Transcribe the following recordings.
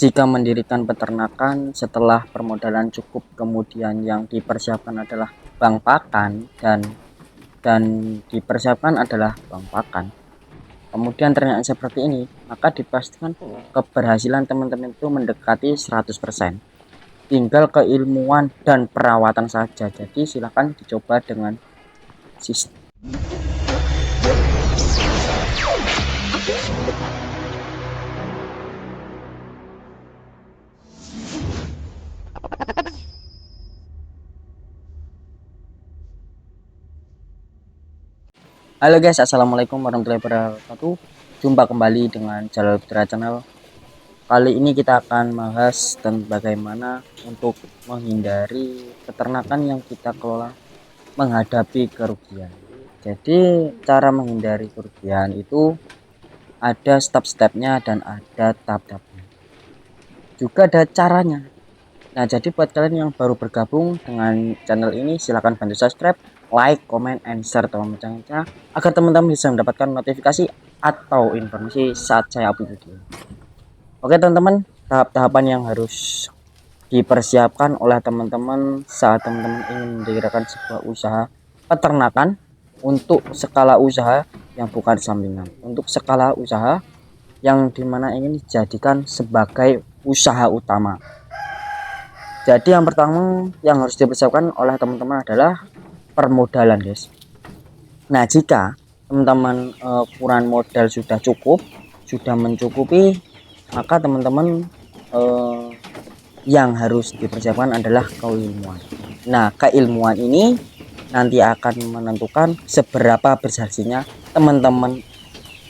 Jika mendirikan peternakan setelah permodalan cukup, kemudian yang dipersiapkan adalah bank pakan dan dipersiapkan adalah bank pakan. Kemudian ternyata seperti ini, maka dipastikan keberhasilan teman-teman itu mendekati 100%. Tinggal keilmuan dan perawatan saja. Jadi silakan dicoba dengan sistem. Halo guys, assalamualaikum warahmatullahi wabarakatuh. Jumpa kembali dengan Jalal Putra Channel. Kali ini kita akan bahas tentang bagaimana untuk menghindari peternakan yang kita kelola menghadapi kerugian. Jadi cara menghindari kerugian itu ada step-stepnya dan ada tahap-tahapnya. Juga ada caranya. Nah, jadi buat kalian yang baru bergabung dengan channel ini, silahkan bantu subscribe, like, comment, and share teman-teman agar teman-teman bisa mendapatkan notifikasi atau informasi saat saya upload video. Oke teman-teman, tahap-tahapan yang harus dipersiapkan oleh teman-teman saat teman-teman ingin mendirikan sebuah usaha peternakan untuk skala usaha yang bukan sampingan, untuk skala usaha yang dimana ingin dijadikan sebagai usaha utama. Jadi yang pertama yang harus dipersiapkan oleh teman-teman adalah permodalan guys. Nah, jika teman-teman ukuran modal sudah cukup, sudah mencukupi, maka teman-teman yang harus dipersiapkan adalah keilmuan. Nah, keilmuan ini nanti akan menentukan seberapa berhasilnya teman-teman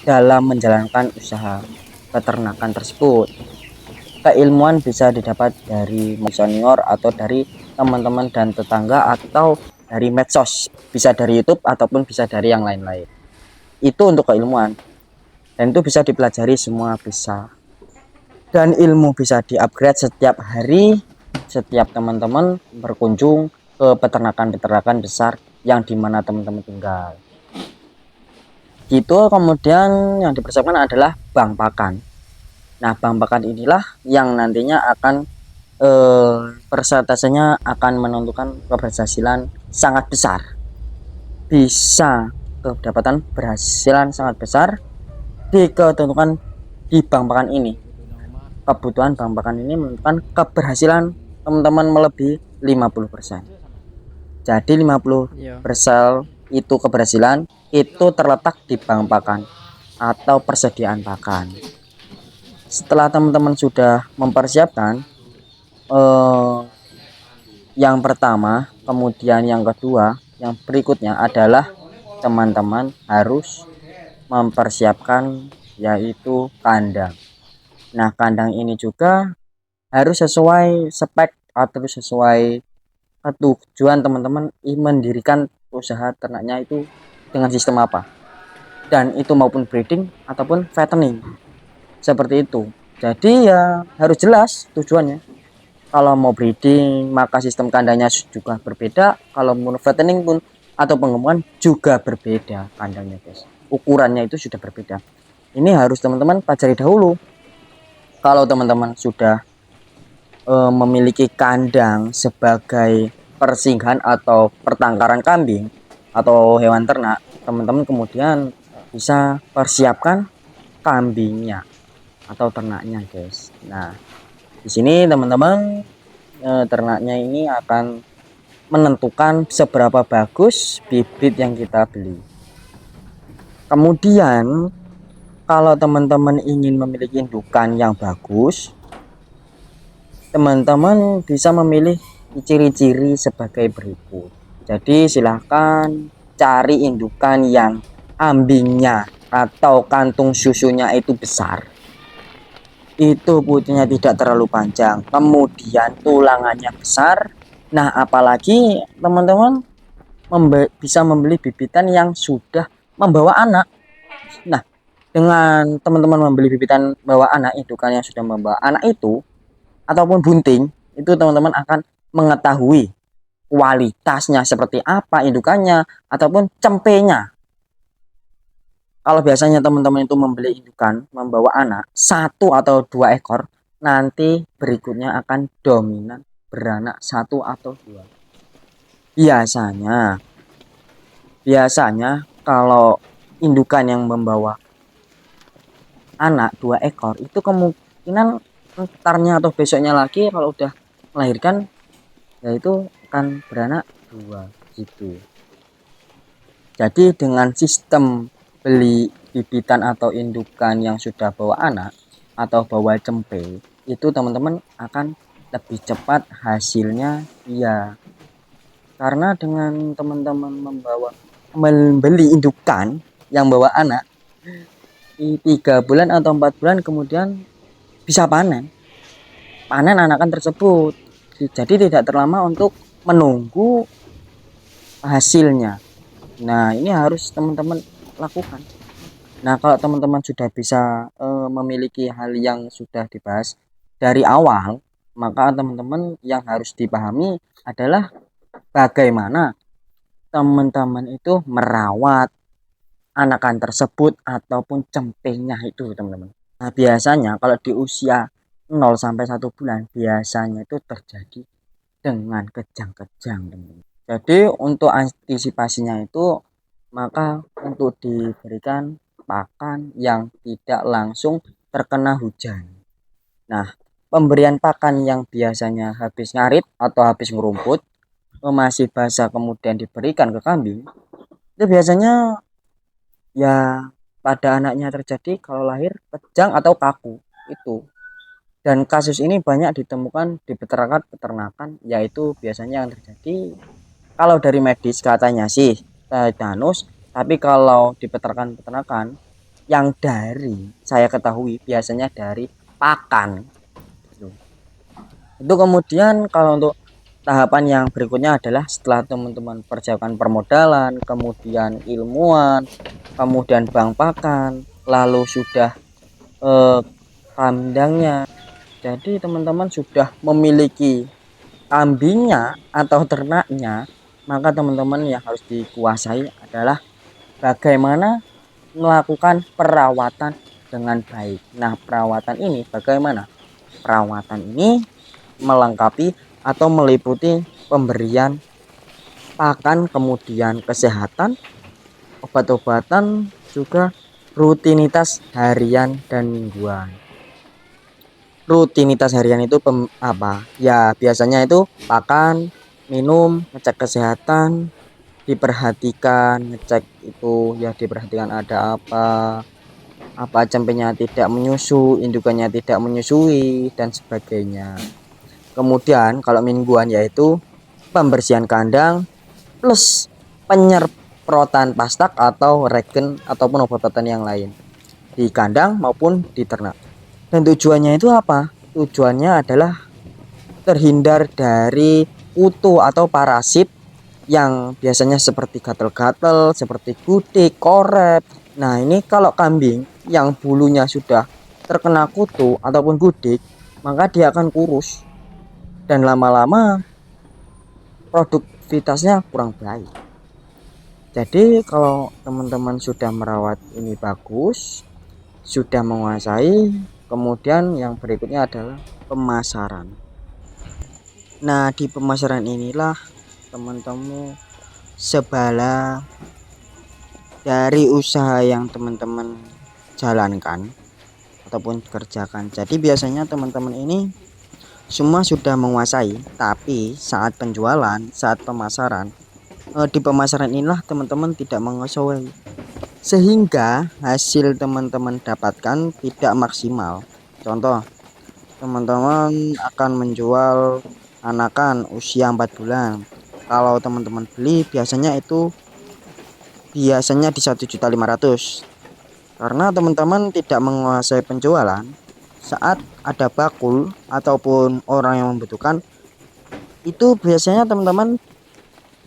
dalam menjalankan usaha peternakan tersebut. Keilmuan bisa didapat dari senior atau dari teman-teman dan tetangga atau dari medsos, bisa dari YouTube ataupun bisa dari yang lain-lain. Itu untuk keilmuan, dan itu bisa dipelajari semua bisa. Dan ilmu bisa diupgrade setiap hari, setiap teman-teman berkunjung ke peternakan-peternakan besar yang dimana teman-teman tinggal. Itu kemudian yang dipersiapkan adalah bank pakan. Nah, bank pakan inilah yang nantinya akan persentasenya akan menentukan keberhasilan sangat besar. Bisa kedapatan berhasilan sangat besar ditentukan di bank pakan ini. Kebutuhan bank pakan ini menentukan keberhasilan teman-teman melebihi 50%. Jadi 50% itu keberhasilan itu terletak di bank pakan atau persediaan pakan. Setelah teman-teman sudah mempersiapkan yang pertama, kemudian yang kedua, yang berikutnya adalah teman-teman harus mempersiapkan yaitu kandang. Nah, kandang ini juga harus sesuai spek atau sesuai tujuan teman-teman mendirikan usaha ternaknya itu dengan sistem apa. Dan itu maupun breeding ataupun fattening. Seperti itu. Jadi ya harus jelas tujuannya. Kalau mau breeding maka sistem kandangnya juga berbeda. Kalau mau fattening pun atau pengembangan juga berbeda kandangnya guys. Ukurannya itu sudah berbeda. Ini harus teman-teman pelajari dahulu. Kalau teman-teman sudah memiliki kandang sebagai persinggahan atau pertangkaran kambing atau hewan ternak, teman-teman kemudian bisa persiapkan kambingnya atau ternaknya guys. Nah, di sini teman-teman ternaknya ini akan menentukan seberapa bagus bibit yang kita beli. Kemudian kalau teman-teman ingin memiliki indukan yang bagus, teman-teman bisa memilih ciri-ciri sebagai berikut. Jadi silahkan cari indukan yang ambingnya atau kantung susunya itu besar, itu putihnya tidak terlalu panjang, kemudian tulangannya besar. Nah, apalagi teman-teman bisa membeli bibitan yang sudah membawa anak. Nah, dengan teman-teman membeli bibitan bawa anak, indukan yang sudah membawa anak itu ataupun bunting, itu teman-teman akan mengetahui kualitasnya seperti apa indukannya ataupun cempenya. Kalau biasanya teman-teman itu membeli indukan membawa anak 1 atau 2 ekor, nanti berikutnya akan dominan beranak satu atau dua. Biasanya, biasanya kalau indukan yang membawa anak 2 ekor itu kemungkinan entarnya atau besoknya lagi kalau udah melahirkan yaitu akan beranak dua gitu. Jadi dengan sistem beli bibitan atau indukan yang sudah bawa anak atau bawa cempe itu teman-teman akan lebih cepat hasilnya. Iya, karena dengan teman-teman membeli indukan yang bawa anak di 3 bulan atau 4 bulan kemudian bisa panen anakan tersebut. Jadi tidak terlama untuk menunggu hasilnya. Nah, ini harus teman-teman lakukan. Nah, kalau teman-teman sudah bisa memiliki hal yang sudah dibahas dari awal, maka teman-teman yang harus dipahami adalah bagaimana teman-teman itu merawat anakan tersebut ataupun cempenya itu, teman-teman. Nah, biasanya kalau di usia 0 sampai 1 bulan biasanya itu terjadi dengan kejang-kejang, teman-teman. Jadi untuk antisipasinya itu maka untuk diberikan pakan yang tidak langsung terkena hujan. Nah, pemberian pakan yang biasanya habis ngarit atau habis ngerumput masih basah kemudian diberikan ke kambing itu biasanya ya pada anaknya terjadi kalau lahir kejang atau kaku itu. Dan kasus ini banyak ditemukan di peternakan yaitu biasanya yang terjadi kalau dari medis katanya sih tetanus, tapi kalau di peternakan yang dari saya ketahui biasanya dari pakan. Itu kemudian kalau untuk tahapan yang berikutnya adalah setelah teman-teman persiapkan permodalan, kemudian ilmuwan, kemudian bank pakan, lalu sudah kandangnya. Jadi teman-teman sudah memiliki kambingnya atau ternaknya, maka teman-teman yang harus dikuasai adalah bagaimana melakukan perawatan dengan baik. Nah, perawatan ini bagaimana? Perawatan ini melengkapi atau meliputi pemberian pakan, kemudian kesehatan, obat-obatan, juga rutinitas harian dan mingguan. Rutinitas harian itu apa? Ya, biasanya itu pakan, minum, ngecek kesehatan, diperhatikan, ngecek itu ya diperhatikan ada apa cempenya tidak menyusu, indukannya tidak menyusui dan sebagainya. Kemudian kalau mingguan yaitu pembersihan kandang plus penyemprotan pastak atau regen ataupun obat-obatan yang lain di kandang maupun di ternak. Dan tujuannya itu apa? Tujuannya adalah terhindar dari kutu atau parasit yang biasanya seperti gatal-gatal, seperti gudik, korep. Nah, ini kalau kambing yang bulunya sudah terkena kutu ataupun gudik, maka dia akan kurus dan lama-lama produktivitasnya kurang baik. Jadi kalau teman-teman sudah merawat ini bagus, sudah menguasai, kemudian yang berikutnya adalah pemasaran. Nah, di pemasaran inilah teman-teman sebala dari usaha yang teman-teman jalankan ataupun kerjakan. Jadi biasanya teman-teman ini semua sudah menguasai, tapi saat penjualan, saat pemasaran, di pemasaran inilah teman-teman tidak menguasai, sehingga hasil teman-teman dapatkan tidak maksimal. Contoh, teman-teman akan menjual anakan usia 4 bulan. Kalau teman-teman beli biasanya di 1.500.000 karena teman-teman tidak menguasai penjualan. Saat ada bakul ataupun orang yang membutuhkan itu biasanya teman-teman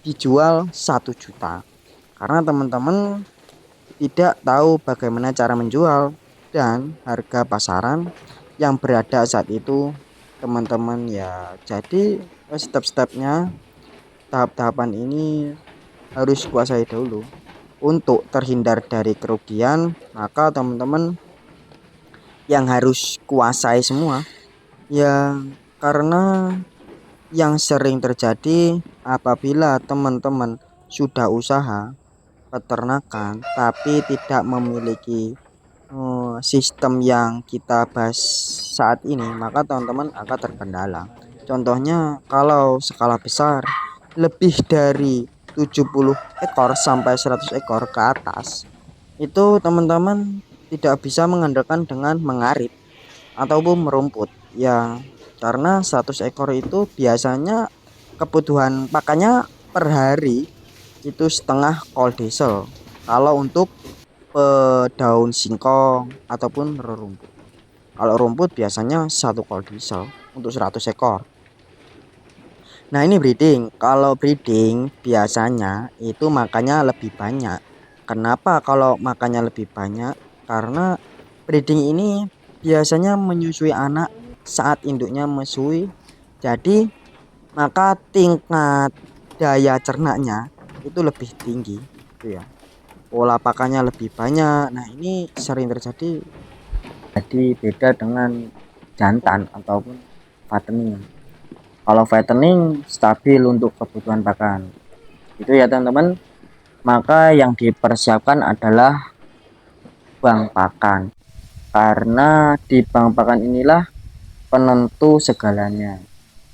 dijual 1 juta karena teman-teman tidak tahu bagaimana cara menjual dan harga pasaran yang berada saat itu teman-teman ya. Jadi step-stepnya, tahap-tahapan ini harus kuasai dulu untuk terhindar dari kerugian. Maka teman-teman yang harus kuasai semua Ya, karena yang sering terjadi apabila teman-teman sudah usaha peternakan tapi tidak memiliki sistem yang kita bahas saat ini, maka teman-teman akan terkendala. Contohnya kalau skala besar lebih dari 70 ekor sampai 100 ekor ke atas, itu teman-teman tidak bisa mengandalkan dengan mengarit ataupun merumput ya, karena 100 ekor itu biasanya kebutuhan pakannya per hari itu setengah kol diesel kalau untuk daun singkong ataupun rumput. Kalau rumput biasanya satu kol diesel untuk 100 ekor. Nah, ini breeding. Kalau breeding biasanya itu makannya lebih banyak. Kenapa kalau makannya lebih banyak? Karena breeding ini biasanya menyusui anak saat induknya menyusui. Jadi, maka tingkat daya cernaknya itu lebih tinggi, gitu ya. Pola pakannya lebih banyak. Nah, ini sering terjadi. Jadi beda dengan jantan ataupun fattening. Kalau fattening stabil untuk kebutuhan pakan. Itu ya teman-teman. Maka yang dipersiapkan adalah bank pakan. Karena di bank pakan inilah penentu segalanya.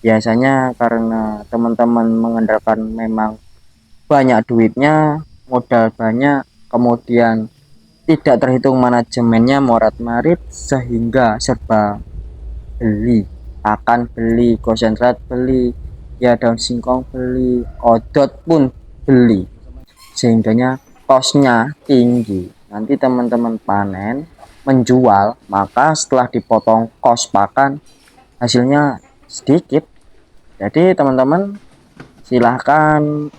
Biasanya karena teman-teman mengandalkan memang banyak duitnya, modal banyak, kemudian tidak terhitung manajemennya morat-marit sehingga serba beli, pakan beli, konsentrat beli, ya daun singkong beli, odot pun beli, sehingganya kosnya tinggi. Nanti teman-teman panen menjual, maka setelah dipotong kos pakan hasilnya sedikit. Jadi teman-teman silahkan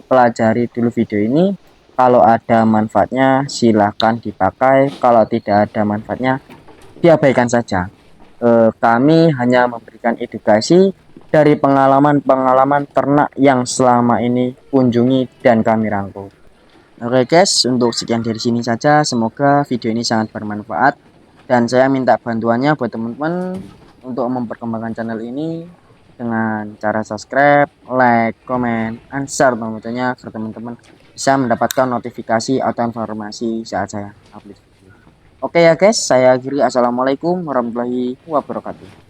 pelajari dulu video ini. Kalau ada manfaatnya silahkan dipakai, kalau tidak ada manfaatnya diabaikan saja. Kami hanya memberikan edukasi dari pengalaman-pengalaman ternak yang selama ini kunjungi dan kami rangkum. Oke guys, untuk sekian dari sini saja. Semoga video ini sangat bermanfaat dan saya minta bantuannya buat teman-teman untuk memperkembangkan channel ini dengan cara subscribe, like, comment, and share tentunya agar teman-teman bisa mendapatkan notifikasi atau informasi saat saya upload video. Oke ya guys, saya akhiri. Assalamualaikum warahmatullahi wabarakatuh.